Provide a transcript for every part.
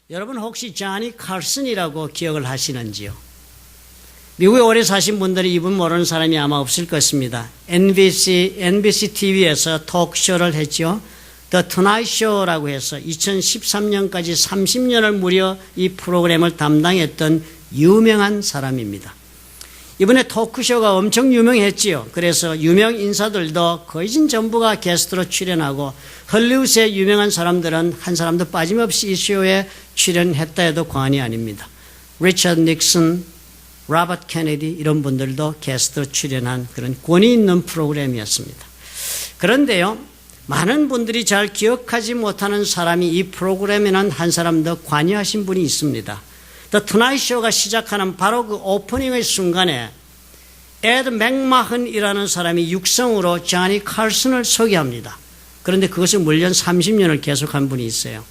여러분 혹시 자니 칼슨이라고 기억을 하시는지요? 미국에 오래 사신 분들이 이분 모르는 사람이 아마 없을 것입니다. NBC TV에서 토크쇼를 했죠. The Tonight Show라고 해서 2013년까지 30년을 무려 이 프로그램을 담당했던 유명한 사람입니다. 이번에 토크쇼가 엄청 유명했지요. 그래서 유명 인사들도 거의 전부가 게스트로 출연하고 헐리우드의 유명한 사람들은 한 사람도 빠짐없이 이 쇼에 출연했다 해도 과언이 아닙니다. 리처드 닉슨, 로버트 케네디 이런 분들도 게스트로 출연한 그런 권위 있는 프로그램이었습니다. 그런데요, 많은 분들이 잘 기억하지 못하는 사람이 이 프로그램에는 한 사람 더 관여하신 분이 있습니다. The Tonight Show가 시작하는 바로 그 오프닝의 순간에 에드 맥마흔이라는 사람이 육성으로 자니 칼슨을 소개합니다. 그런데 그것을 물론 30년을 계속한 분이 있어요.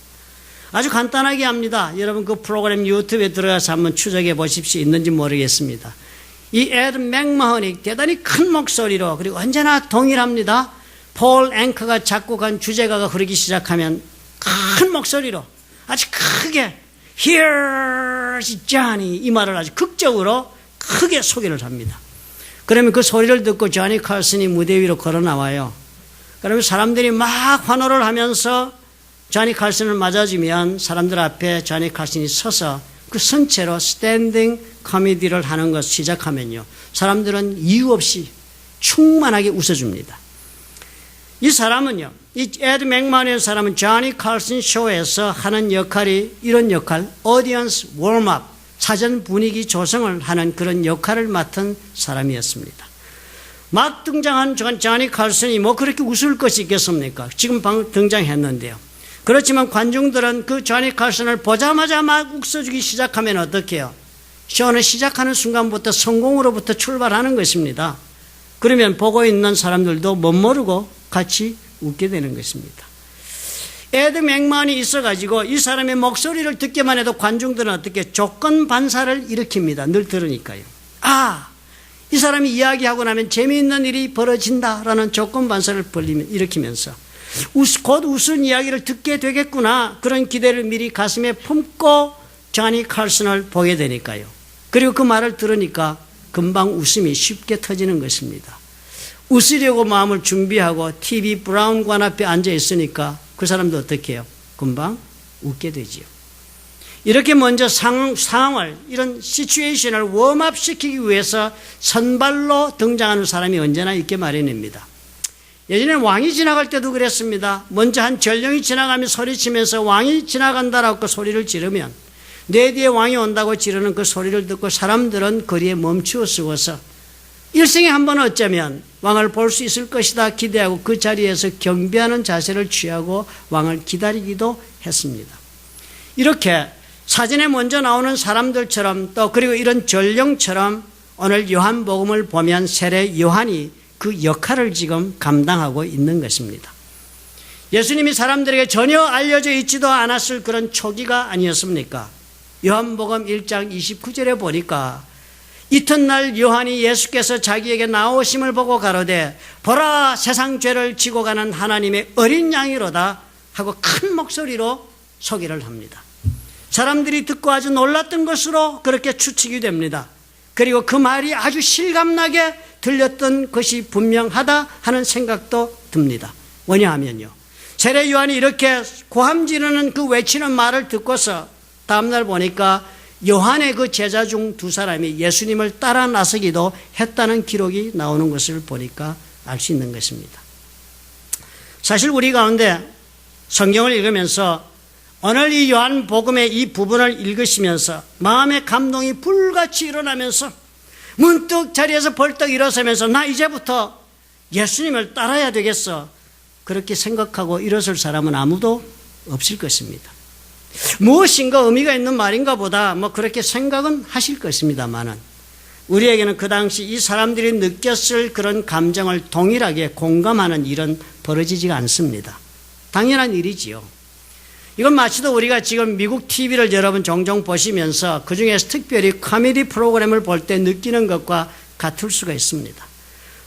아주 간단하게 합니다. 여러분 그 프로그램 유튜브에 들어가서 한번 추적해 보십시오. 있는지 모르겠습니다. 이 에드 맥마흔이 대단히 큰 목소리로 그리고 언제나 동일합니다. 폴 앵커가 작곡한 주제가가 흐르기 시작하면 큰 목소리로 아주 크게 Here's Johnny 이 말을 아주 극적으로 크게 소개를 합니다. 그러면 그 소리를 듣고 자니 칼슨이 무대 위로 걸어 나와요. 그러면 사람들이 막 환호를 하면서 자니 칼슨을 맞아주면 사람들 앞에 자니 칼슨이 서서 그 선체로 스탠딩 코미디를 하는 것 시작하면요. 사람들은 이유 없이 충만하게 웃어줍니다. 이 사람은요, 이 에드 맥마흔이라는 사람은 자니 칼슨 쇼에서 하는 역할이 이런 역할, 오디언스 웜업, 사전 분위기 조성을 하는 그런 역할을 맡은 사람이었습니다. 막 등장한 자니 칼슨이 뭐 그렇게 웃을 것이 있겠습니까? 지금 방금 등장했는데요. 그렇지만 관중들은 그 자니 칼슨을 보자마자 막 웃어주기 시작하면 어떻게 해요? 쇼는 시작하는 순간부터 성공으로부터 출발하는 것입니다. 그러면 보고 있는 사람들도 멋모르고 같이 웃게 되는 것입니다. 에드 맥마흔이 있어가지고 이 사람의 목소리를 듣기만 해도 관중들은 어떻게 조건 반사를 일으킵니다. 늘 들으니까요. 아, 이 사람이 이야기하고 나면 재미있는 일이 벌어진다라는 조건 반사를 일으키면서 곧 웃은 이야기를 듣게 되겠구나 그런 기대를 미리 가슴에 품고 자니 칼슨을 보게 되니까요. 그리고 그 말을 들으니까 금방 웃음이 쉽게 터지는 것입니다. 웃으려고 마음을 준비하고 TV 브라운관 앞에 앉아 있으니까 그 사람도 어떻게 해요? 금방 웃게 되지요. 이렇게 먼저 상황을 이런 시츄에이션을 웜업 시키기 위해서 선발로 등장하는 사람이 언제나 있게 마련입니다. 예전에 왕이 지나갈 때도 그랬습니다. 먼저 한 전령이 지나가며 소리치면서 왕이 지나간다라고 소리를 지르면 내 뒤에 왕이 온다고 지르는 그 소리를 듣고 사람들은 거리에 멈추어 서서 일생에 한 번은 어쩌면 왕을 볼 수 있을 것이다 기대하고 그 자리에서 경배하는 자세를 취하고 왕을 기다리기도 했습니다. 이렇게 사진에 먼저 나오는 사람들처럼 또 그리고 이런 전령처럼 오늘 요한복음을 보면 세례 요한이 그 역할을 지금 감당하고 있는 것입니다. 예수님이 사람들에게 전혀 알려져 있지도 않았을 그런 초기가 아니었습니까? 요한복음 1장 29절에 보니까 이튿날 요한이 예수께서 자기에게 나오심을 보고 가로되 보라 세상 죄를 지고 가는 하나님의 어린 양이로다 하고 큰 목소리로 소개를 합니다. 사람들이 듣고 아주 놀랐던 것으로 그렇게 추측이 됩니다. 그리고 그 말이 아주 실감나게 들렸던 것이 분명하다 하는 생각도 듭니다. 왜냐하면요, 세례 요한이 이렇게 고함 지르는 그 외치는 말을 듣고서 다음날 보니까 요한의 그 제자 중 두 사람이 예수님을 따라 나서기도 했다는 기록이 나오는 것을 보니까 알 수 있는 것입니다. 사실 우리 가운데 성경을 읽으면서 오늘 이 요한복음의 이 부분을 읽으시면서 마음의 감동이 불같이 일어나면서 문득 자리에서 벌떡 일어서면서 나 이제부터 예수님을 따라야 되겠어 그렇게 생각하고 일어설 사람은 아무도 없을 것입니다. 무엇인가 의미가 있는 말인가 보다 뭐 그렇게 생각은 하실 것입니다만은 우리에게는 그 당시 이 사람들이 느꼈을 그런 감정을 동일하게 공감하는 일은 벌어지지가 않습니다. 당연한 일이지요. 이건 마치도 우리가 지금 미국 TV를 여러분 종종 보시면서 그중에서 특별히 코미디 프로그램을 볼 때 느끼는 것과 같을 수가 있습니다.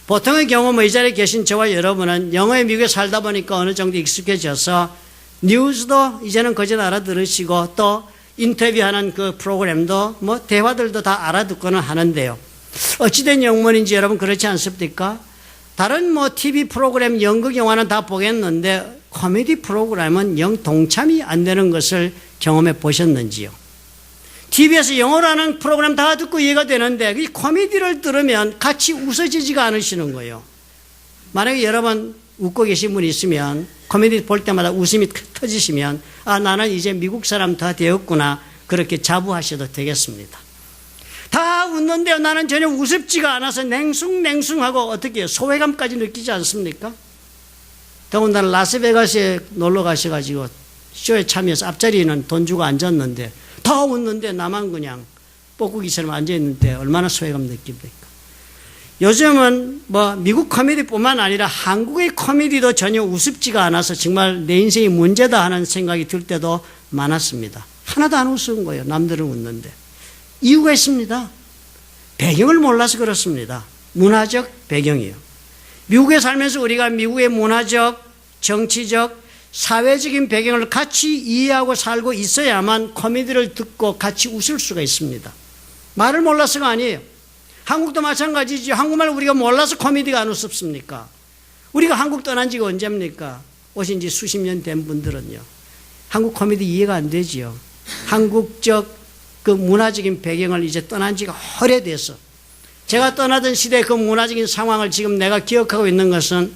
보통의 경우 뭐 이 자리에 계신 저와 여러분은 영어에 미국에 살다 보니까 어느 정도 익숙해져서 뉴스도 이제는 거짓 알아들으시고 또 인터뷰하는 그 프로그램도 뭐 대화들도 다 알아듣고는 하는데요. 어찌된 영문인지 여러분 그렇지 않습니까? 다른 뭐 TV 프로그램, 연극 영화는 다 보겠는데 코미디 프로그램은 영 동참이 안 되는 것을 경험해 보셨는지요? TV에서 영어로 하는 프로그램 다 듣고 이해가 되는데 이 코미디를 들으면 같이 웃어지지가 않으시는 거예요. 만약에 여러분 웃고 계신 분이 있으면 코미디 볼 때마다 웃음이 터지시면 아, 나는 이제 미국 사람 다 되었구나, 그렇게 자부하셔도 되겠습니다. 다 웃는데요, 나는 전혀 우습지가 않아서 냉숭냉숭하고 어떻게 해요? 소외감까지 느끼지 않습니까? 더군다나 라스베가스에 놀러 가셔가지고 쇼에 참여해서 앞자리에는 돈 주고 앉았는데 다 웃는데 나만 그냥 뻐꾸기처럼 앉아있는데 얼마나 소외감 느낍니까? 요즘은 뭐 미국 코미디뿐만 아니라 한국의 코미디도 전혀 우습지가 않아서 정말 내 인생이 문제다 하는 생각이 들 때도 많았습니다. 하나도 안 웃은 거예요. 남들은 웃는데. 이유가 있습니다. 배경을 몰라서 그렇습니다. 문화적 배경이요. 미국에 살면서 우리가 미국의 문화적, 정치적, 사회적인 배경을 같이 이해하고 살고 있어야만 코미디를 듣고 같이 웃을 수가 있습니다. 말을 몰라서가 아니에요. 한국도 마찬가지지. 한국말 우리가 몰라서 코미디가 안 웃습니까? 우리가 한국 떠난 지가 언제입니까? 오신 지 수십 년 된 분들은요. 한국 코미디 이해가 안 되지요. 한국적 그 문화적인 배경을 이제 떠난 지가 오래돼서 제가 떠나던 시대의 그 문화적인 상황을 지금 내가 기억하고 있는 것은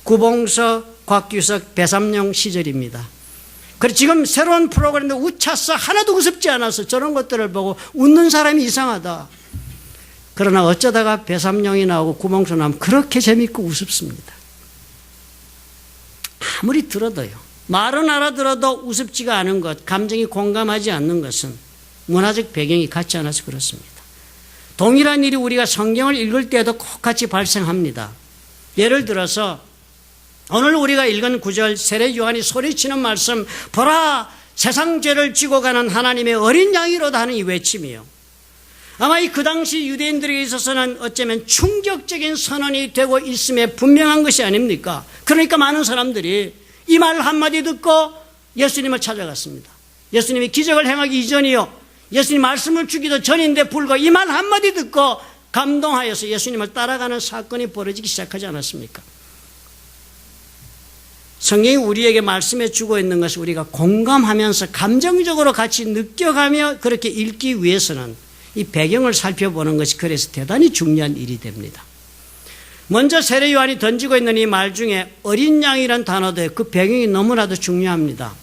구봉서, 곽규석, 배삼룡 시절입니다. 그리고 지금 새로운 프로그램도 웃쳤어. 하나도 우습지 않아서 저런 것들을 보고 웃는 사람이 이상하다. 그러나 어쩌다가 배삼룡이 나오고 구봉서 나오면 그렇게 재밌고 우습습니다. 아무리 들어도요. 말은 알아들어도 우습지가 않은 것, 감정이 공감하지 않는 것은 문화적 배경이 같지 않아서 그렇습니다. 동일한 일이 우리가 성경을 읽을 때도 꼭 같이 발생합니다. 예를 들어서 오늘 우리가 읽은 구절, 세례 요한이 소리치는 말씀, 보라 세상 죄를 지고 가는 하나님의 어린 양이로다 하는 이 외침이요. 아마 그 당시 유대인들에게 있어서는 어쩌면 충격적인 선언이 되고 있음에 분명한 것이 아닙니까? 그러니까 많은 사람들이 이 말 한마디 듣고 예수님을 찾아갔습니다. 예수님이 기적을 행하기 이전이요, 예수님 말씀을 주기도 전인데 불과 이 말 한마디 듣고 감동하여서 예수님을 따라가는 사건이 벌어지기 시작하지 않았습니까? 성경이 우리에게 말씀해 주고 있는 것을 우리가 공감하면서 감정적으로 같이 느껴가며 그렇게 읽기 위해서는 이 배경을 살펴보는 것이 그래서 대단히 중요한 일이 됩니다. 먼저 세례 요한이 던지고 있는 이 말 중에 어린 양이라는 단어도 그 배경이 너무나도 중요합니다.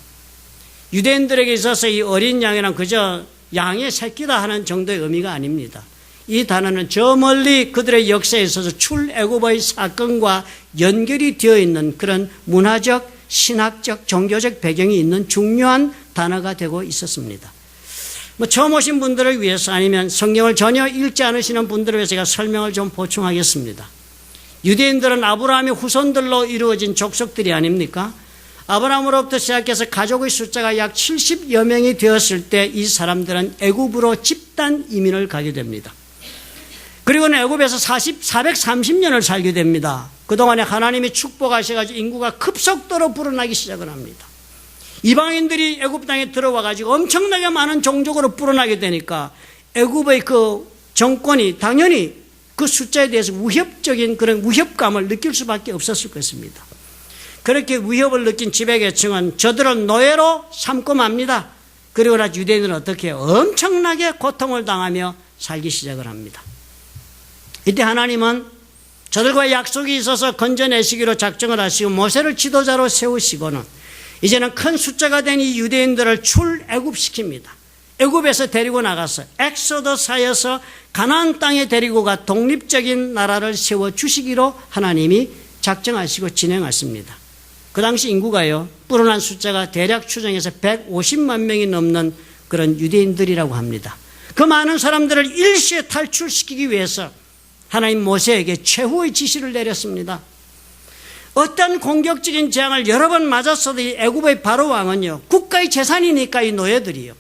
유대인들에게 있어서 이 어린 양이란 그저 양의 새끼다 하는 정도의 의미가 아닙니다. 이 단어는 저 멀리 그들의 역사에 있어서 출애굽의 사건과 연결이 되어 있는 그런 문화적, 신학적, 종교적 배경이 있는 중요한 단어가 되고 있었습니다. 처음 오신 분들을 위해서 아니면 성경을 전혀 읽지 않으시는 분들을 위해서 제가 설명을 좀 보충하겠습니다. 유대인들은 아브라함의 후손들로 이루어진 족속들이 아닙니까? 아브라함으로부터 시작해서 가족의 숫자가 약 70여 명이 되었을 때 이 사람들은 애굽으로 집단 이민을 가게 됩니다. 그리고는 애굽에서 430년을 살게 됩니다. 그동안에 하나님이 축복하셔가지고 인구가 급속도로 불어나기 시작을 합니다. 이방인들이 애굽 땅에 들어와가지고 엄청나게 많은 종족으로 불어나게 되니까 애굽의 그 정권이 당연히 그 숫자에 대해서 위협적인 그런 위협감을 느낄 수밖에 없었을 것입니다. 그렇게 위협을 느낀 지배계층은 저들을 노예로 삼고 맙니다. 그리고 나 유대인들은 어떻게 해요? 엄청나게 고통을 당하며 살기 시작을 합니다. 이때 하나님은 저들과 약속이 있어서 건져내시기로 작정을 하시고 모세를 지도자로 세우시고는 이제는 큰 숫자가 된 이 유대인들을 출애굽시킵니다. 애굽에서 데리고 나가서 엑소더스하여서 가나안 땅에 데리고 가 독립적인 나라를 세워주시기로 하나님이 작정하시고 진행하십니다. 그 당시 인구가요, 불어난 숫자가 대략 추정해서 150만 명이 넘는 그런 유대인들이라고 합니다. 그 많은 사람들을 일시에 탈출시키기 위해서 하나님 모세에게 최후의 지시를 내렸습니다. 어떤 공격적인 재앙을 여러 번 맞았어도 이 애굽의 바로 왕은요, 국가의 재산이니까 이 노예들이요,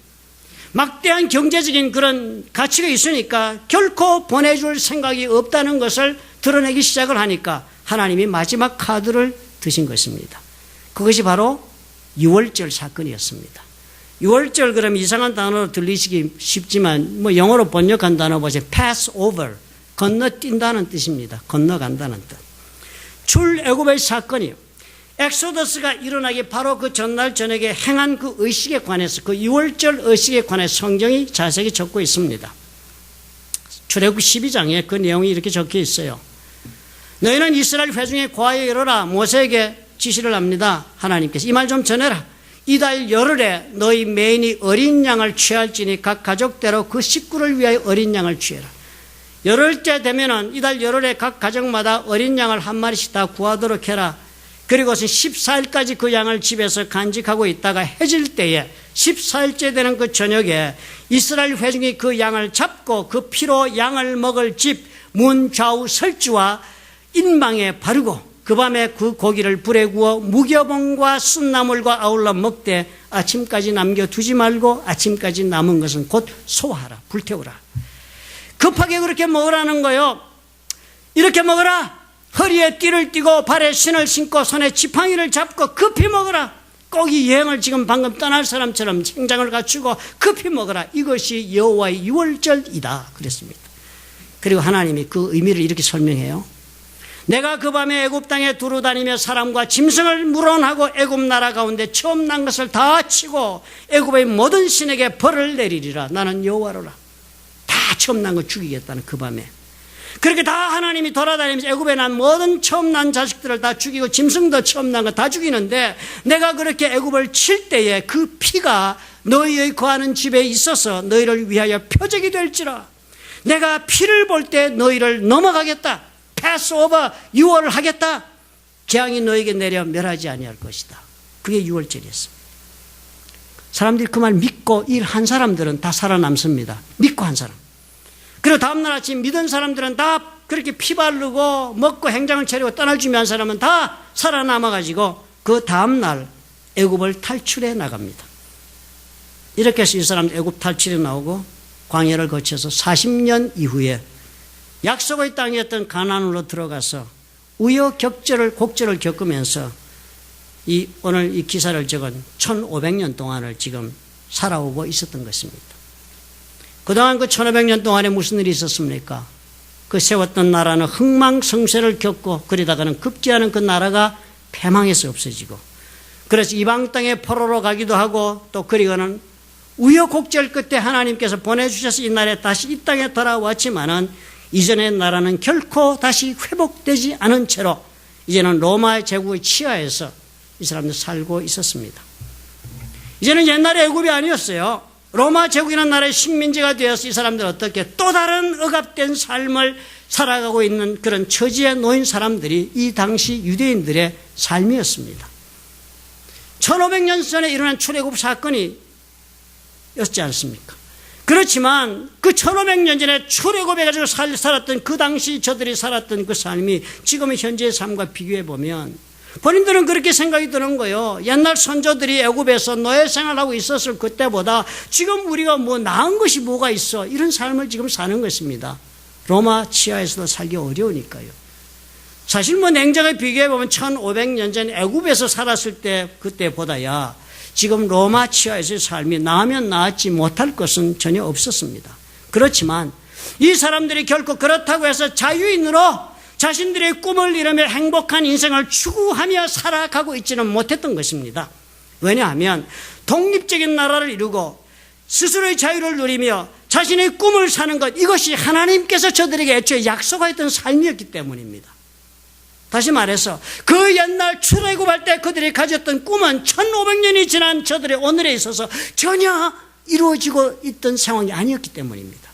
막대한 경제적인 그런 가치가 있으니까 결코 보내줄 생각이 없다는 것을 드러내기 시작을 하니까 하나님이 마지막 카드를 드신 것입니다. 그것이 바로 유월절 사건이었습니다. 유월절 그러면 이상한 단어로 들리시기 쉽지만 뭐 영어로 번역한 단어 보세요. pass over. 건너뛴다는 뜻입니다. 건너간다는 뜻. 출애굽의 사건이요. 엑소더스가 일어나기 바로 그 전날 저녁에 행한 그 의식에 관해서 그 유월절 의식에 관해서 성경이 자세히 적고 있습니다. 출애굽 12장에 그 내용이 이렇게 적혀 있어요. 너희는 이스라엘 회중에 고하여 이르라. 모세에게 지시를 합니다. 하나님께서 이 말 좀 전해라. 이달 열흘에 너희 매인이 어린 양을 취할지니 각 가족대로 그 식구를 위하여 어린 양을 취해라. 열흘째 되면은 이달 열흘에 각 가정마다 어린 양을 한 마리씩 다 구하도록 해라. 그리고서 14일까지 그 양을 집에서 간직하고 있다가 해질 때에 14일째 되는 그 저녁에 이스라엘 회중이 그 양을 잡고 그 피로 양을 먹을 집 문 좌우 설주와 인방에 바르고 그 밤에 그 고기를 불에 구워 무교봉과 순나물과 아울러 먹되 아침까지 남겨두지 말고 아침까지 남은 것은 곧 소화하라. 불태우라. 급하게 그렇게 먹으라는 거요. 이렇게 먹어라. 허리에 띠를 띠고 발에 신을 신고 손에 지팡이를 잡고 급히 먹어라. 꼭 이 여행을 지금 방금 떠날 사람처럼 행장을 갖추고 급히 먹어라. 이것이 여호와의 유월절이다 그랬습니다. 그리고 하나님이 그 의미를 이렇게 설명해요. 내가 그 밤에 애굽 땅에 두루 다니며 사람과 짐승을 물어하고 애굽 나라 가운데 처음 난 것을 다 치고 애굽의 모든 신에게 벌을 내리리라. 나는 여호와로라. 다 처음 난 거 죽이겠다는 그 밤에. 그렇게 다 하나님이 돌아다니면서 애굽에 난 모든 처음 난 자식들을 다 죽이고 짐승도 처음 난 거 다 죽이는데 내가 그렇게 애굽을 칠 때에 그 피가 너희의 거하는 집에 있어서 너희를 위하여 표적이 될지라. 내가 피를 볼 때 너희를 넘어가겠다. 패스 오버 유월을 하겠다. 재앙이 너에게 내려 멸하지 아니할 것이다. 그게 유월절이었습니다. 사람들이 그 말 믿고 일한 사람들은 다 살아남습니다. 믿고 한 사람. 그리고 다음날 아침 믿은 사람들은 다 그렇게 피 바르고 먹고 행장을 차리고 떠날 준비한 사람은 다 살아남아가지고 그 다음날 애굽을 탈출해 나갑니다. 이렇게 해서 이 사람들 애굽 탈출해 나오고 광야를 거쳐서 40년 이후에 약속의 땅이었던 가나안으로 들어가서 우여곡절을 겪으면서 오늘 이 기사를 적은 1500년 동안을 지금 살아오고 있었던 것입니다. 그동안 그 1500년 동안에 무슨 일이 있었습니까? 그 세웠던 나라는 흥망성쇠를 겪고 그러다가는 급기야는 그 나라가 패망해서 없어지고 그래서 이방 땅에 포로로 가기도 하고 또 그리고는 우여곡절 끝에 하나님께서 보내주셔서 이 나라에 다시 이 땅에 돌아왔지만은 이전의 나라는 결코 다시 회복되지 않은 채로 이제는 로마 제국의 치하에서 이 사람들 살고 있었습니다. 이제는 옛날의 애굽이 아니었어요. 로마 제국이라는 나라의 식민지가 되어서 이 사람들 어떻게 또 다른 억압된 삶을 살아가고 있는 그런 처지에 놓인 사람들이 이 당시 유대인들의 삶이었습니다. 1500년 전에 일어난 출애굽 사건이 였지 않습니까? 그렇지만 그 1500년 전에 출애굽해가지고 살았던 그 당시 저들이 살았던 그 삶이 지금의 현재의 삶과 비교해 보면 본인들은 그렇게 생각이 드는 거예요. 옛날 선조들이 애굽에서 노예 생활하고 있었을 그때보다 지금 우리가 뭐 나은 것이 뭐가 있어. 이런 삶을 지금 사는 것입니다. 로마 치하에서도 살기 어려우니까요. 사실 뭐 냉정하게 비교해 보면 1500년 전 애굽에서 살았을 때 그때보다야 지금 로마 치하에서의 삶이 나으면 나았지 못할 것은 전혀 없었습니다. 그렇지만 이 사람들이 결코 그렇다고 해서 자유인으로 자신들의 꿈을 이루며 행복한 인생을 추구하며 살아가고 있지는 못했던 것입니다. 왜냐하면 독립적인 나라를 이루고 스스로의 자유를 누리며 자신의 꿈을 사는 것, 이것이 하나님께서 저들에게 애초에 약속하였던 삶이었기 때문입니다. 다시 말해서 그 옛날 출애굽할 때 그들이 가졌던 꿈은 1500년이 지난 저들의 오늘에 있어서 전혀 이루어지고 있던 상황이 아니었기 때문입니다.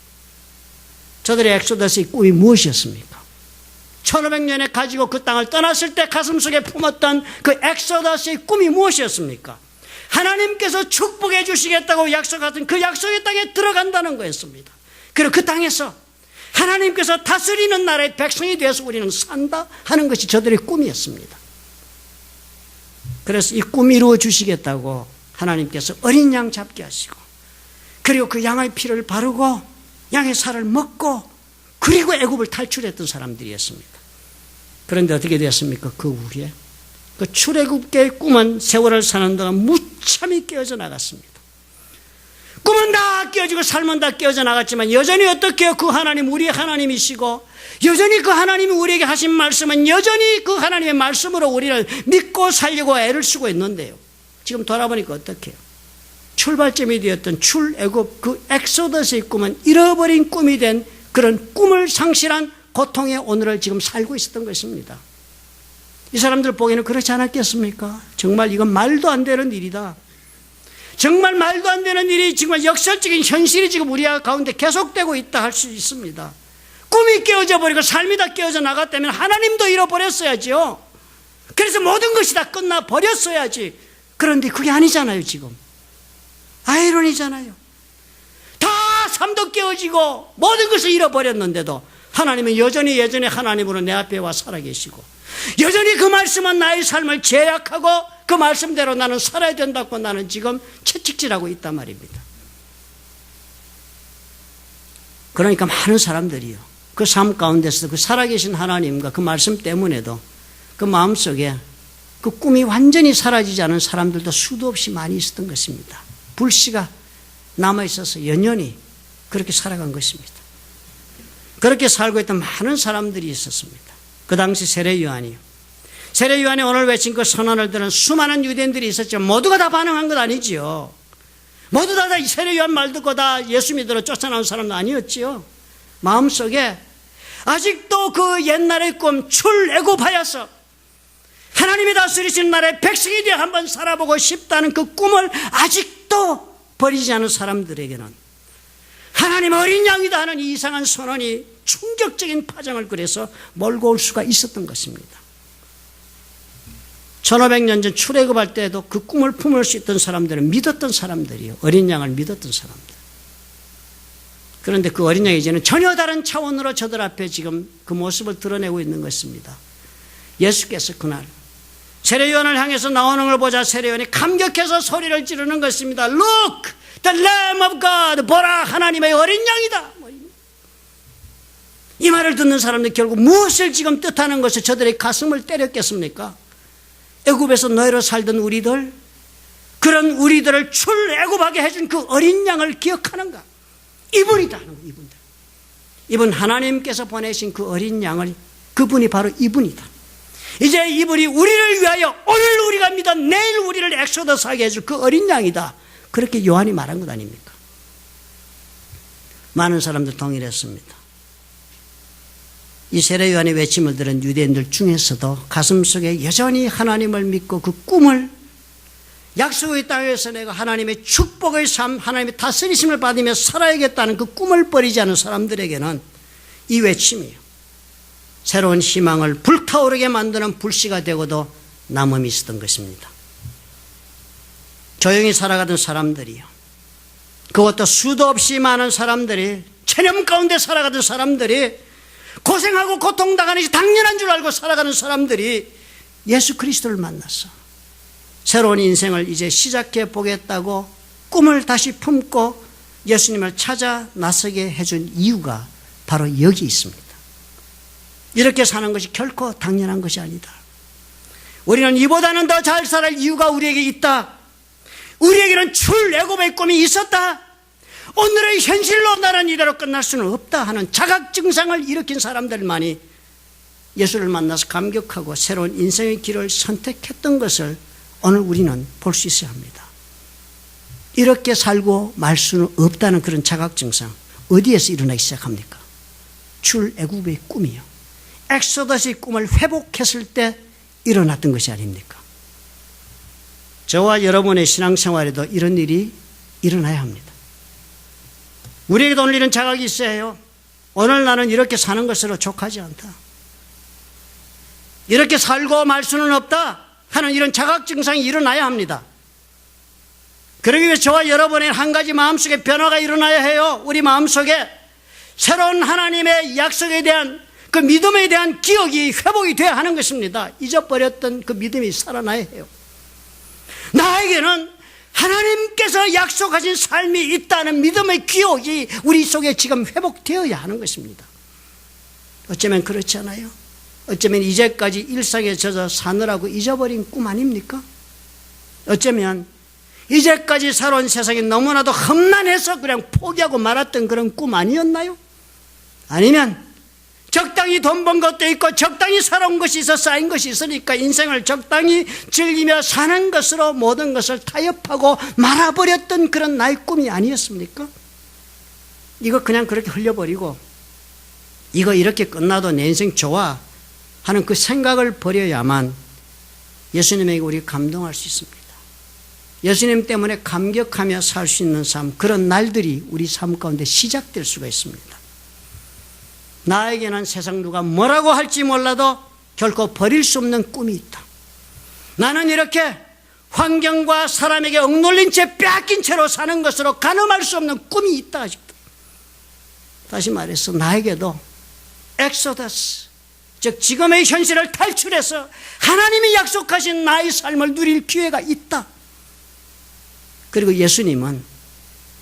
저들의 엑소더스의 꿈이 무엇이었습니까? 1500년에 가지고 그 땅을 떠났을 때 가슴속에 품었던 그 엑소더스의 꿈이 무엇이었습니까? 하나님께서 축복해 주시겠다고 약속하던 그 약속의 땅에 들어간다는 거였습니다. 그리고 그 땅에서 하나님께서 다스리는 나라의 백성이 되어서 우리는 산다 하는 것이 저들의 꿈이었습니다. 그래서 이 꿈 이루어 주시겠다고 하나님께서 어린 양 잡게 하시고 그리고 그 양의 피를 바르고 양의 살을 먹고 그리고 애굽을 탈출했던 사람들이었습니다. 그런데 어떻게 되었습니까? 그 후에 그 출애굽계의 꿈은 세월을 사는 동안 무참히 깨어져 나갔습니다. 꿈은 다 깨어지고 삶은 다 깨어져 나갔지만 여전히 어떻게요? 그 하나님 우리의 하나님이시고 여전히 그 하나님이 우리에게 하신 말씀은 여전히 그 하나님의 말씀으로 우리를 믿고 살려고 애를 쓰고 있는데요. 지금 돌아보니까 어떡해요? 출발점이 되었던 출애굽 그 엑소더스의 꿈은 잃어버린 꿈이 된 그런 꿈을 상실한 고통의 오늘을 지금 살고 있었던 것입니다. 이 사람들 보기에는 그렇지 않았겠습니까? 정말 이건 말도 안 되는 일이다. 정말 말도 안 되는 일이 정말 역설적인 현실이 지금 우리 가운데 계속되고 있다 할 수 있습니다. 꿈이 깨어져 버리고 삶이 다 깨어져 나갔다면 하나님도 잃어버렸어야지요. 그래서 모든 것이 다 끝나 버렸어야지. 그런데 그게 아니잖아요. 지금 아이러니잖아요. 다 삶도 깨어지고 모든 것을 잃어버렸는데도 하나님은 여전히 예전의 하나님으로 내 앞에 와 살아계시고 여전히 그 말씀은 나의 삶을 제약하고 그 말씀대로 나는 살아야 된다고 나는 지금 채찍질하고 있단 말입니다. 그러니까 많은 사람들이요, 그 삶 가운데서 그 살아계신 하나님과 그 말씀 때문에도 그 마음속에 그 꿈이 완전히 사라지지 않은 사람들도 수도 없이 많이 있었던 것입니다. 불씨가 남아있어서 연연히 그렇게 살아간 것입니다. 그렇게 살고 있던 많은 사람들이 있었습니다. 그 당시 세례 요한이요, 세례 요한이 오늘 외친 그 선언을 들은 수많은 유대인들이 있었죠. 모두가 다 반응한 것 아니지요. 모두 다 세례 요한 말 듣고 다 예수 믿으러 쫓아나온 사람도 아니었지요. 마음속에 아직도 그 옛날의 꿈 출애굽하여서 하나님이 다스리신 나라의 백성이 되어 한번 살아보고 싶다는 그 꿈을 아직도 버리지 않은 사람들에게는 하나님 어린 양이다 하는 이 이상한 선언이 충격적인 파장을 그래서 몰고 올 수가 있었던 것입니다. 1500년 전 출애굽할 때도 그 꿈을 품을 수 있던 사람들은 믿었던 사람들이요, 어린 양을 믿었던 사람들. 그런데 그 어린 양이 이제는 전혀 다른 차원으로 저들 앞에 지금 그 모습을 드러내고 있는 것입니다. 예수께서 그날 세례 요한을 향해서 나오는 걸 보자 세례 요한이 감격해서 소리를 지르는 것입니다. Look, the Lamb of God. 보라, 하나님의 어린 양이다. 이 말을 듣는 사람들 결국 무엇을 지금 뜻하는 것을 저들의 가슴을 때렸겠습니까? 애굽에서 노예로 살던 우리들, 그런 우리들을 출애굽하게 해준 그 어린 양을 기억하는가? 이분이다 하는 거예요. 이분들. 이분 하나님께서 보내신 그 어린 양을, 그분이 바로 이분이다. 이제 이분이 우리를 위하여 오늘 우리가 믿어 내일 우리를 엑소더스하게 해줄 그 어린 양이다. 그렇게 요한이 말한 것 아닙니까? 많은 사람들 동일했습니다. 이 세례 요한의 외침을 들은 유대인들 중에서도 가슴속에 여전히 하나님을 믿고 그 꿈을, 약속의 땅에서 내가 하나님의 축복의 삶, 하나님의 다스리심을 받으며 살아야겠다는 그 꿈을 버리지 않은 사람들에게는 이 외침이요, 새로운 희망을 불타오르게 만드는 불씨가 되고도 남음이 있었던 것입니다. 조용히 살아가던 사람들이요, 그것도 수도 없이 많은 사람들이, 체념 가운데 살아가던 사람들이, 고생하고 고통당하는 것이 당연한 줄 알고 살아가는 사람들이 예수 그리스도를 만났어 새로운 인생을 이제 시작해 보겠다고 꿈을 다시 품고 예수님을 찾아 나서게 해준 이유가 바로 여기 있습니다. 이렇게 사는 것이 결코 당연한 것이 아니다. 우리는 이보다는 더 잘 살 이유가 우리에게 있다. 우리에게는 출애굽의 꿈이 있었다. 오늘의 현실로 나는 이대로 끝날 수는 없다 하는 자각증상을 일으킨 사람들만이 예수를 만나서 감격하고 새로운 인생의 길을 선택했던 것을 오늘 우리는 볼 수 있어야 합니다. 이렇게 살고 말 수는 없다는 그런 자각증상, 어디에서 일어나기 시작합니까? 출애굽의 꿈이요, 엑소더스의 꿈을 회복했을 때 일어났던 것이 아닙니까? 저와 여러분의 신앙생활에도 이런 일이 일어나야 합니다. 우리에게도 오늘 이런 자각이 있어야 해요. 오늘 나는 이렇게 사는 것으로 족하지 않다, 이렇게 살고 말 수는 없다 하는 이런 자각 증상이 일어나야 합니다. 그러기 위해 저와 여러분의 한 가지 마음속에 변화가 일어나야 해요. 우리 마음속에 새로운 하나님의 약속에 대한 그 믿음에 대한 기억이 회복이 돼야 하는 것입니다. 잊어버렸던 그 믿음이 살아나야 해요. 나에게는 하나님께서 약속하신 삶이 있다는 믿음의 기억이 우리 속에 지금 회복되어야 하는 것입니다. 어쩌면 그렇지 않아요? 어쩌면 이제까지 일상에 젖어 사느라고 잊어버린 꿈 아닙니까? 어쩌면 이제까지 살아온 세상이 너무나도 험난해서 그냥 포기하고 말았던 그런 꿈 아니었나요? 아니면 적당히 돈 번 것도 있고 적당히 살아온 것이 있어 쌓인 것이 있으니까 인생을 적당히 즐기며 사는 것으로 모든 것을 타협하고 말아버렸던 그런 나의 꿈이 아니었습니까? 이거 그냥 그렇게 흘려버리고 이거 이렇게 끝나도 내 인생 좋아 하는 그 생각을 버려야만 예수님에게 우리 감동할 수 있습니다. 예수님 때문에 감격하며 살 수 있는 삶, 그런 날들이 우리 삶 가운데 시작될 수가 있습니다. 나에게는 세상 누가 뭐라고 할지 몰라도 결코 버릴 수 없는 꿈이 있다. 나는 이렇게 환경과 사람에게 억눌린 채 빼앗긴 채로 사는 것으로 가늠할 수 없는 꿈이 있다. 아직도. 다시 말해서 나에게도 엑소더스, 즉 지금의 현실을 탈출해서 하나님이 약속하신 나의 삶을 누릴 기회가 있다. 그리고 예수님은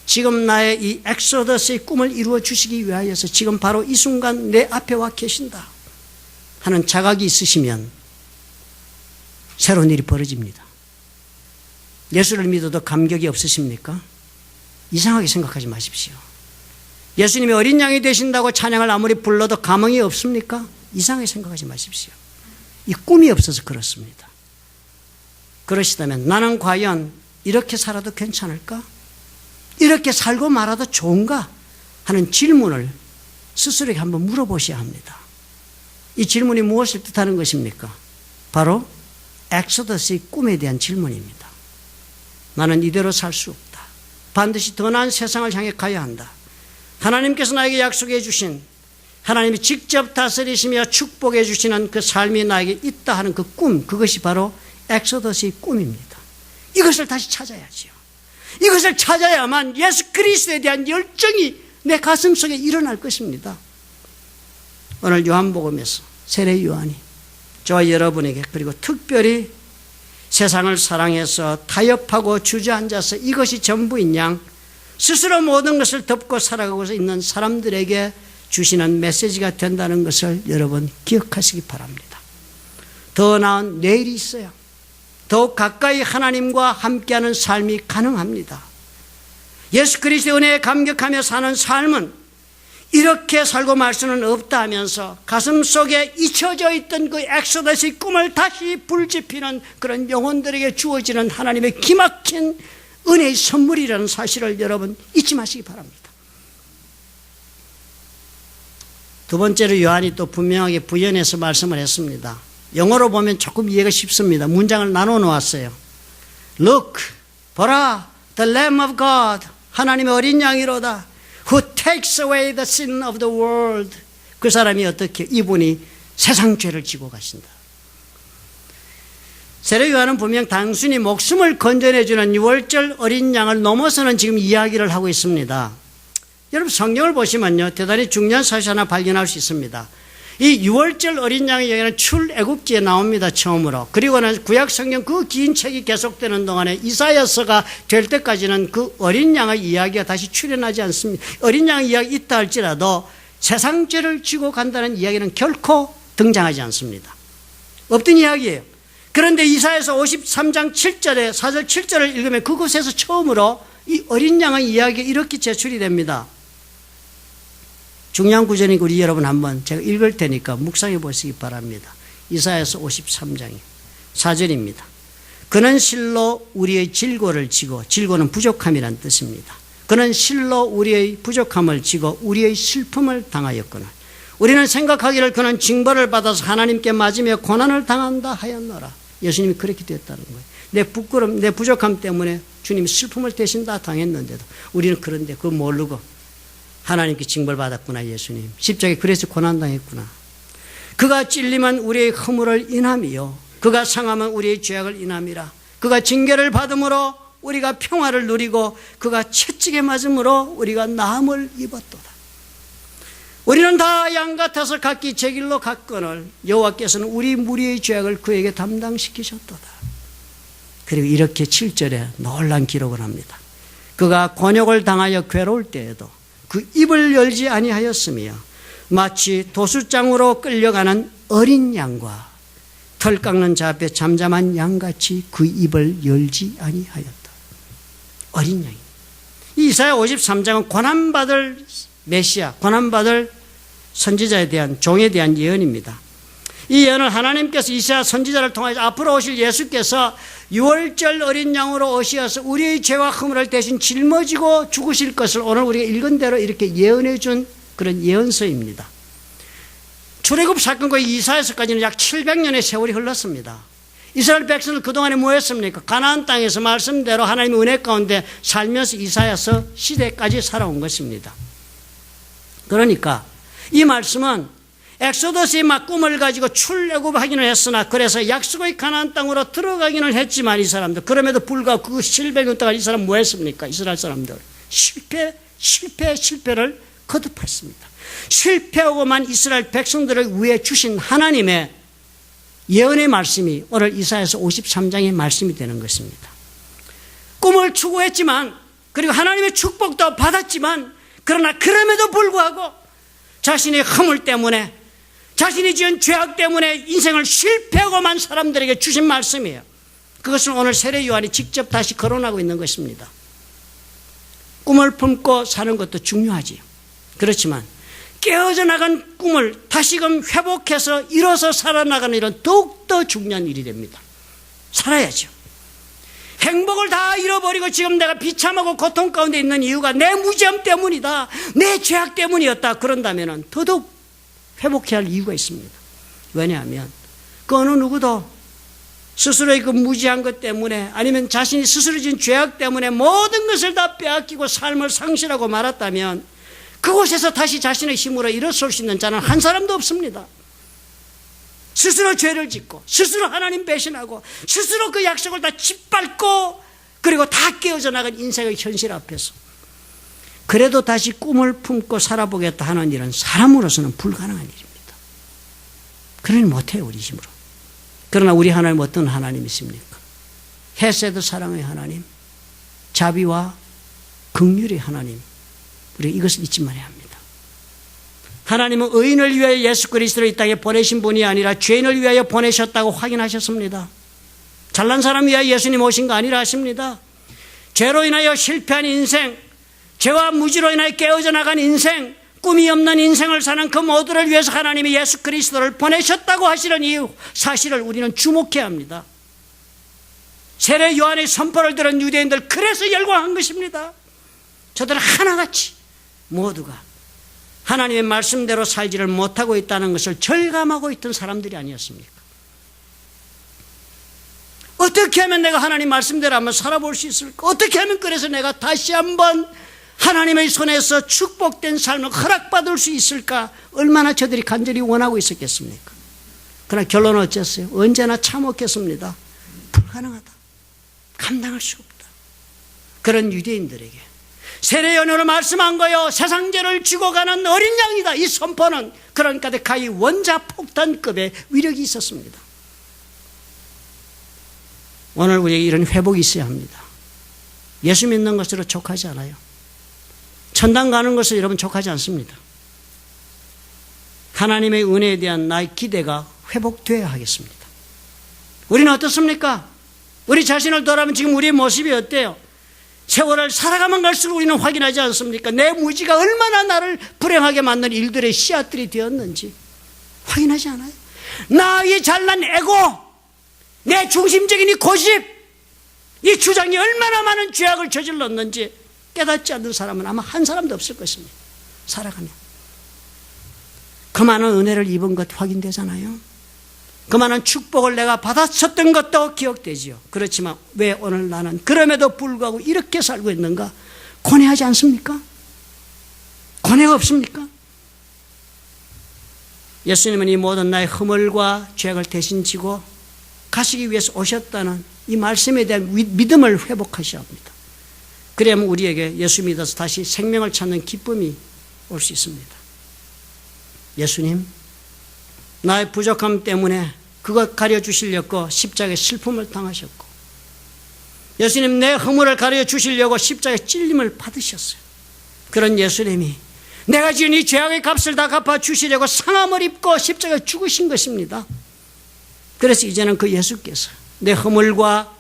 지금 나의 이 엑소더스의 꿈을 이루어 주시기 위하여서 지금 바로 이 순간 내 앞에 와 계신다 하는 자각이 있으시면 새로운 일이 벌어집니다. 예수를 믿어도 감격이 없으십니까? 이상하게 생각하지 마십시오. 예수님이 어린 양이 되신다고 찬양을 아무리 불러도 감흥이 없습니까? 이상하게 생각하지 마십시오. 이 꿈이 없어서 그렇습니다. 그러시다면 나는 과연 이렇게 살아도 괜찮을까? 이렇게 살고 말아도 좋은가? 하는 질문을 스스로에게 한번 물어보셔야 합니다. 이 질문이 무엇을 뜻하는 것입니까? 바로 엑소더스의 꿈에 대한 질문입니다. 나는 이대로 살 수 없다. 반드시 더 나은 세상을 향해 가야 한다. 하나님께서 나에게 약속해 주신, 하나님이 직접 다스리시며 축복해 주시는 그 삶이 나에게 있다 하는 그 꿈, 그것이 바로 엑소더스의 꿈입니다. 이것을 다시 찾아야지요. 이것을 찾아야만 예수 그리스도에 대한 열정이 내 가슴 속에 일어날 것입니다. 오늘 요한복음에서 세례 요한이 저와 여러분에게, 그리고 특별히 세상을 사랑해서 타협하고 주저앉아서 이것이 전부인 양 스스로 모든 것을 덮고 살아가고 있는 사람들에게 주시는 메시지가 된다는 것을 여러분 기억하시기 바랍니다. 더 나은 내일이 있어요. 더욱 가까이 하나님과 함께하는 삶이 가능합니다. 예수 그리스도의 은혜에 감격하며 사는 삶은 이렇게 살고 말 수는 없다 하면서 가슴 속에 잊혀져 있던 그 엑소더스의 꿈을 다시 불지피는 그런 영혼들에게 주어지는 하나님의 기막힌 은혜의 선물이라는 사실을 여러분 잊지 마시기 바랍니다. 두 번째로 요한이 또 분명하게 부연해서 말씀을 했습니다. 영어로 보면 조금 이해가 쉽습니다. 문장을 나눠 놓았어요. Look, 보라, the Lamb of God, 하나님의 어린 양이로다. Who takes away the sin of the world. 그 사람이 어떻게, 이분이 세상 죄를 지고 가신다. 세례 요한은 분명 단순히 목숨을 건져내주는 유월절 어린 양을 넘어서는 지금 이야기를 하고 있습니다. 여러분 성경을 보시면요, 대단히 중요한 사실 하나 발견할 수 있습니다. 이 유월절 어린 양의 이야기는 출애굽기에 나옵니다, 처음으로. 그리고는 구약 성경 그 긴 책이 계속되는 동안에 이사야서가 될 때까지는 그 어린 양의 이야기가 다시 출현하지 않습니다. 어린 양의 이야기 있다 할지라도 세상 죄를 지고 간다는 이야기는 결코 등장하지 않습니다. 없던 이야기예요. 그런데 이사야서 53장 7절에 4절 7절을 읽으면 그곳에서 처음으로 이 어린 양의 이야기가 이렇게 제출이 됩니다. 중요한 구절이니까 우리 여러분 한번 제가 읽을 테니까 묵상해 보시기 바랍니다. 이사야서 53장이 4절입니다. 그는 실로 우리의 질고를 지고, 질고는 부족함이란 뜻입니다. 그는 실로 우리의 부족함을 지고 우리의 슬픔을 당하였거늘 우리는 생각하기를 그는 징벌을 받아서 하나님께 맞으며 고난을 당한다 하였노라. 예수님이 그렇게 됐다는 거예요. 내 부끄럼, 내 부족함 때문에 주님이 슬픔을 대신 다 당했는데도 우리는 그런데 그거 모르고 하나님께 징벌받았구나. 예수님 십자가에 그래서 고난당했구나. 그가 찔리면 우리의 허물을 인함이요 그가 상하면 우리의 죄악을 인함이라. 그가 징계를 받음으로 우리가 평화를 누리고 그가 채찍에 맞음으로 우리가 나음을 입었도다. 우리는 다 양 같아서 각기 제 길로 갔거늘 여호와께서는 우리 무리의 죄악을 그에게 담당시키셨도다. 그리고 이렇게 7절에 놀란 기록을 합니다. 그가 곤욕을 당하여 괴로울 때에도 그 입을 열지 아니하였으며 마치 도수장으로 끌려가는 어린 양과 털 깎는 자 앞에 잠잠한 양같이 그 입을 열지 아니하였다. 어린 양입니다. 이 이사야 53장은 고난받을 메시아, 고난받을 선지자에 대한, 종에 대한 예언입니다. 이 예언을 하나님께서 이사야 선지자를 통해서 앞으로 오실 예수께서 유월절 어린 양으로 오셔서 우리의 죄와 허물을 대신 짊어지고 죽으실 것을 오늘 우리가 읽은 대로 이렇게 예언해 준 그런 예언서입니다. 출애굽 사건과 이사야서까지는 약 700년의 세월이 흘렀습니다. 이스라엘 백성들 그동안에 뭐 했습니까? 가나안 땅에서 말씀대로 하나님의 은혜 가운데 살면서 이사야서 시대까지 살아온 것입니다. 그러니까 이 말씀은 엑소더스의 막 꿈을 가지고 출애굽하기는 했으나 그래서 약속의 가나안 땅으로 들어가기는 했지만 이 사람들 그럼에도 불구하고 그 700년 동안 이 사람 뭐 했습니까? 이스라엘 사람들 실패를 거듭했습니다. 실패하고만 이스라엘 백성들을 위해 주신 하나님의 예언의 말씀이 오늘 이사야서 53장의 말씀이 되는 것입니다. 꿈을 추구했지만 그리고 하나님의 축복도 받았지만 그러나 그럼에도 불구하고 자신의 허물 때문에 자신이 지은 죄악 때문에 인생을 실패하고만 사람들에게 주신 말씀이에요. 그것을 오늘 세례 요한이 직접 다시 거론하고 있는 것입니다. 꿈을 품고 사는 것도 중요하지요. 그렇지만 깨어져 나간 꿈을 다시금 회복해서 일어서 살아나가는 일은 더욱더 중요한 일이 됩니다. 살아야죠. 행복을 다 잃어버리고 지금 내가 비참하고 고통 가운데 있는 이유가 내 무지함 때문이다, 내 죄악 때문이었다 그런다면 더더욱 회복해야 할 이유가 있습니다. 왜냐하면 그 어느 누구도 스스로의 그 무지한 것 때문에 아니면 자신이 스스로 지은 죄악 때문에 모든 것을 다 빼앗기고 삶을 상실하고 말았다면 그곳에서 다시 자신의 힘으로 일어설 수 있는 자는 한 사람도 없습니다. 스스로 죄를 짓고 스스로 하나님 배신하고 스스로 그 약속을 다 짓밟고 그리고 다 깨어져 나간 인생의 현실 앞에서 그래도 다시 꿈을 품고 살아보겠다 하는 일은 사람으로서는 불가능한 일입니다. 그러니 못해요, 우리 힘으로. 그러나 우리 하나님 어떤 하나님이십니까? 헤세드 사랑의 하나님, 자비와 긍휼의 하나님. 우리가 이것을 잊지 말아야 합니다. 하나님은 의인을 위하여 예수 그리스도를 이 땅에 보내신 분이 아니라 죄인을 위하여 보내셨다고 확인하셨습니다. 잘난 사람 위하여 예수님 오신 거 아니라 하십니다. 죄로 인하여 실패한 인생, 죄와 무지로 인하여 깨어져 나간 인생, 꿈이 없는 인생을 사는 그 모두를 위해서 하나님이 예수 그리스도를 보내셨다고 하시는 이 사실을 우리는 주목해야 합니다. 세례 요한의 선포를 들은 유대인들 그래서 열광한 것입니다. 저들은 하나같이 모두가 하나님의 말씀대로 살지를 못하고 있다는 것을 절감하고 있던 사람들이 아니었습니까? 어떻게 하면 내가 하나님 말씀대로 한번 살아볼 수 있을까? 어떻게 하면 그래서 내가 다시 한번 하나님의 손에서 축복된 삶을 허락받을 수 있을까? 얼마나 저들이 간절히 원하고 있었겠습니까? 그러나 결론은 어땠어요? 언제나 참았겠습니다. 불가능하다. 감당할 수가 없다. 그런 유대인들에게 세례 요한으로 말씀한 거요, 세상 죄를 지고 가는 어린 양이다. 이 선포는 그러니까 가히 원자폭탄급의 위력이 있었습니다. 오늘 우리에게 이런 회복이 있어야 합니다. 예수 믿는 것으로 족하지 않아요. 천당 가는 것을 여러분 족하지 않습니다. 하나님의 은혜에 대한 나의 기대가 회복되어야 하겠습니다. 우리는 어떻습니까? 우리 자신을 돌아보면 지금 우리의 모습이 어때요? 세월을 살아가면 갈수록 우리는 확인하지 않습니까? 내 무지가 얼마나 나를 불행하게 만든 일들의 씨앗들이 되었는지 확인하지 않아요? 나의 잘난 에고, 내 중심적인 이 고집, 이 주장이 얼마나 많은 죄악을 저질렀는지 깨닫지 않는 사람은 아마 한 사람도 없을 것입니다. 살아가면 그 많은 은혜를 입은 것 확인되잖아요. 그 많은 축복을 내가 받았었던 것도 기억되지요. 그렇지만 왜 오늘 나는 그럼에도 불구하고 이렇게 살고 있는가? 고뇌하지 않습니까? 고뇌가 없습니까? 예수님은 이 모든 나의 허물과 죄악을 대신 지고 가시기 위해서 오셨다는 이 말씀에 대한 믿음을 회복하셔야 합니다. 그래야만 우리에게 예수 믿어서 다시 생명을 찾는 기쁨이 올 수 있습니다. 예수님, 나의 부족함 때문에 그것 가려주시려고 십자가에 슬픔을 당하셨고, 예수님 내 허물을 가려주시려고 십자가에 찔림을 받으셨어요. 그런 예수님이 내가 지은 이 죄악의 값을 다 갚아주시려고 상함을 입고 십자가에 죽으신 것입니다. 그래서 이제는 그 예수께서 내 허물과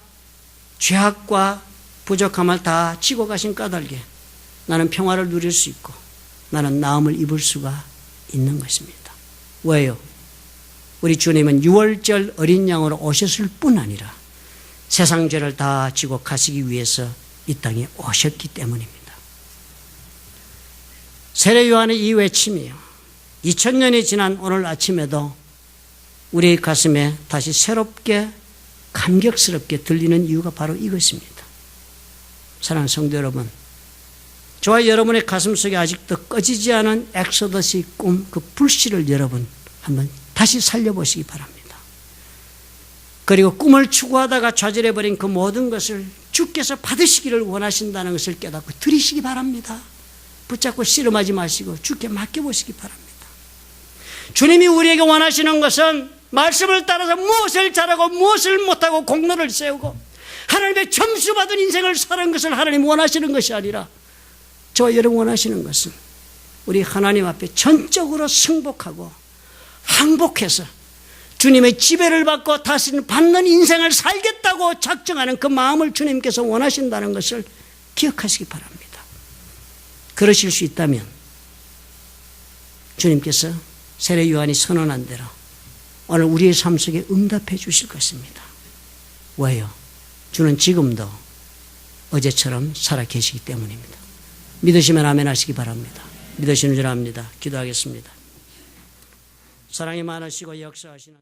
죄악과 부족함을 다 지고 가신 까닭에 나는 평화를 누릴 수 있고 나는 나음을 입을 수가 있는 것입니다. 왜요? 우리 주님은 유월절 어린 양으로 오셨을 뿐 아니라 세상 죄를 다 지고 가시기 위해서 이 땅에 오셨기 때문입니다. 세례 요한의 이 외침이요, 2000년이 지난 오늘 아침에도 우리 가슴에 다시 새롭게 감격스럽게 들리는 이유가 바로 이것입니다. 사랑하는 성도 여러분, 저와 여러분의 가슴 속에 아직도 꺼지지 않은 엑소더스의 꿈, 그 불씨를 여러분 한번 다시 살려보시기 바랍니다. 그리고 꿈을 추구하다가 좌절해버린 그 모든 것을 주께서 받으시기를 원하신다는 것을 깨닫고 드리시기 바랍니다. 붙잡고 씨름하지 마시고 주께 맡겨보시기 바랍니다. 주님이 우리에게 원하시는 것은 말씀을 따라서 무엇을 잘하고 무엇을 못하고 공로를 세우고 하나님의 점수 받은 인생을 사는 것을 하나님 원하시는 것이 아니라 저와 여러분 원하시는 것은 우리 하나님 앞에 전적으로 승복하고 항복해서 주님의 지배를 받고 다시는 받는 인생을 살겠다고 작정하는 그 마음을 주님께서 원하신다는 것을 기억하시기 바랍니다. 그러실 수 있다면 주님께서 세례 요한이 선언한 대로 오늘 우리의 삶 속에 응답해 주실 것입니다. 왜요? 주는 지금도 어제처럼 살아 계시기 때문입니다. 믿으시면 아멘 하시기 바랍니다. 믿으시는 줄 압니다. 기도하겠습니다. 사랑이 많으시고 역사하시는